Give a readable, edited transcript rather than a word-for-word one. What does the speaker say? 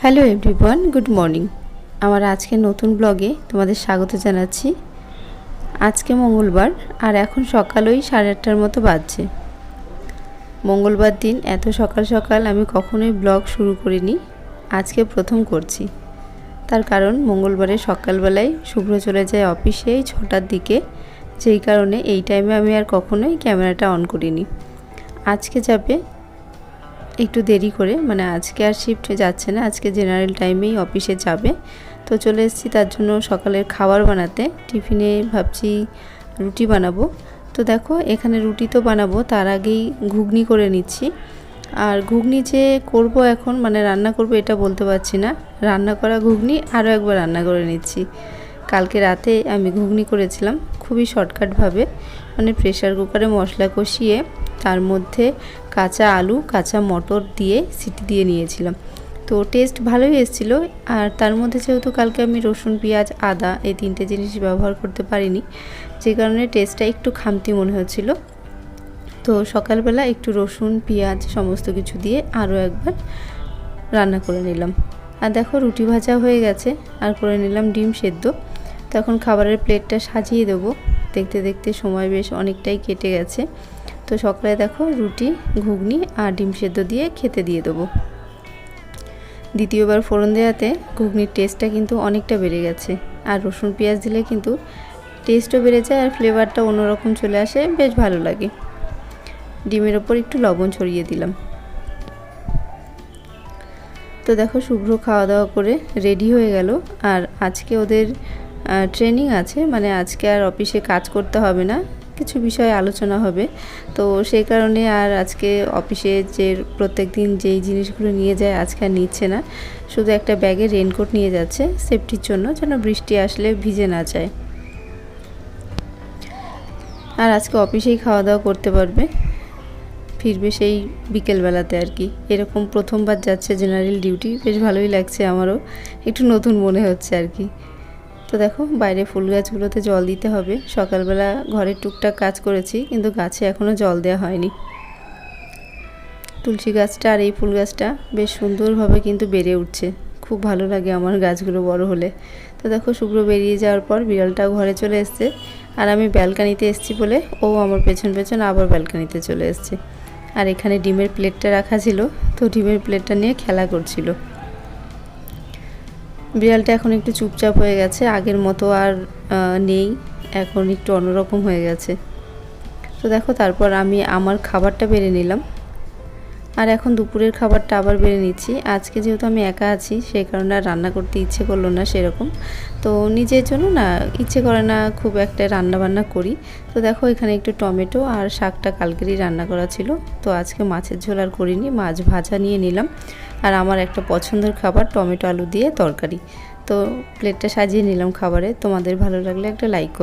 Hello everyone, good morning. আমার আজকে নতুন ব্লগে তোমাদের স্বাগত জানাচ্ছি। আজকে মঙ্গলবার আর এখন সকাল ওই 8:30টার মতো বাজছে। মঙ্গলবার দিন এত সকাল সকাল আমি কখনোই ব্লগ শুরু করিনি, আজকে প্রথম করছি। তার কারণ মঙ্গলবারে সকালবেলায় শুভ্র চলে যায় অফিসে 6টার দিকে, যেই কারণে এই টাইমে আমি আর কখনোই ক্যামেরাটা অন করিনি। আজকে যাবে একটু দেরি করে, মানে আজকে আর শিফট যাচ্ছে না, আজকে জেনারেল টাইমেই অফিসে যাবে। তো চলে এসেছি তার জন্য সকালের খাবার বানাতে। টিফিনে ভাবছি রুটি বানাবো। তো দেখো এখানে রুটি তো বানাবো, তার আগেই ঘুগনি করে নিচ্ছি। আর ঘুগনি যে করব এখন, মানে রান্না করব এটা বলতে পারছি না, রান্না করা ঘুগনি আরও একবার রান্না করে নিচ্ছি। কালকে রাতে আমি ঘুগনি করেছিলাম খুবই শর্টকাটভাবে, মানে প্রেসার কুকারে মশলা কষিয়ে তার মধ্যে কাঁচা আলু কাঁচা মটর দিয়ে সিটি দিয়ে নিয়েছিলাম। তো টেস্ট ভালোই এসেছিলো। আর তার মধ্যে যেহেতু কালকে আমি রসুন পেঁয়াজ আদা এই তিনটে জিনিস ব্যবহার করতে পারিনি, যে কারণে টেস্টটা একটু খামতি মনে হচ্ছিলো। তো সকালবেলা একটু রসুন পেঁয়াজ সমস্ত কিছু দিয়ে আরও একবার রান্না করে নিলাম। আর দেখো রুটি ভাজা হয়ে গেছে, আর করে নিলাম ডিম সেদ্ধ। তখন খাবারের প্লেটটা সাজিয়ে দেবো। দেখতে দেখতে সময় বেশ অনেকটাই কেটে গেছে। তো সকালে দেখো রুটি ঘুগনি আর ডিম সেদ্ধ দিয়ে খেতে দিয়ে দেবো। দ্বিতীয়বার ফোড়ন দেওয়াতে ঘুগনির টেস্টটা কিন্তু অনেকটা বেড়ে গেছে। আর রসুন পেঁয়াজ দিলে কিন্তু টেস্টও বেড়ে যায় আর ফ্লেভারটা অন্যরকম চলে আসে, বেশ ভালো লাগে। ডিমের ওপর একটু লবণ ছড়িয়ে দিলাম। তো দেখো শুভ্র খাওয়া দাওয়া করে রেডি হয়ে গেল। আর আজকে ওদের ট্রেনিং আছে, মানে আজকে আর অফিসে কাজ করতে হবে না, কিছু বিষয়ে আলোচনা হবে। তো সেই কারণে আর আজকে অফিসে যে প্রত্যেক দিন যেই জিনিসগুলো নিয়ে যায় আজকে আর নিচ্ছে না, শুধু একটা ব্যাগে রেনকোট নিয়ে যাচ্ছে সেফটির জন্য, যেন বৃষ্টি আসলে ভিজে না যায়। আর আজকে অফিসেই খাওয়া দাওয়া করতে পারবে, ফিরবে সেই বিকেলবেলাতে আর কি। এরকম প্রথমবার যাচ্ছে জেনারেল ডিউটি, বেশ ভালোই লাগছে, আমারও একটু নতুন মনে হচ্ছে আর কি। তো দেখো বাইরে ফুল গাছগুলোতে জল দিতে হবে। সকালবেলা ঘরের টুকটাক কাজ করেছি, কিন্তু গাছে এখনও জল দেওয়া হয়নি। তুলসী গাছটা আর এই ফুল গাছটা বেশ সুন্দরভাবে কিন্তু বেড়ে উঠছে, খুব ভালো লাগে আমার গাছগুলো বড় হলে। তো দেখো শুভ্র বেরিয়ে যাওয়ার পর বিড়ালটাও ঘরে চলে এসছে। আর আমি ব্যালকানিতে এসছি বলে ও আমার পেছন পেছন আবার ব্যালকানিতে চলে এসছে। আর এখানে ডিমের প্লেটটা রাখা ছিল, তো ডিমের প্লেটটা নিয়ে খেলা করছিল। বিড়ালটা এখন একটু চুপচাপ হয়ে গেছে, আগের মতো আর নেই, এখন একটু অন্যরকম হয়ে গেছে। তো দেখো তারপর আমি আমার খাবারটা বেড়ে নিলাম। আর এখন দুপুরের খাবারটা আবার বেড়ে নিচ্ছি। আজকে যেহেতু আমি একা আছি সেই কারণে আর রান্না করতে ইচ্ছে করলো না সেরকম। তো নিজের জন্য না ইচ্ছে করে না খুব একটা রান্না বান্না করি। তো দেখো এখানে একটু টমেটো আর শাকটা কালকেরই রান্না করা ছিল, তো আজকে মাছের ঝোল আর করিনি, মাছ ভাজা নিয়ে নিলাম। আর আমার একটা পছন্দের খাবার টমেটো আলু দিয়ে তরকারি। তো প্লেটটা সাজিয়ে নিলাম খাবারে। তোমাদের ভালো লাগলে একটা লাইক করো।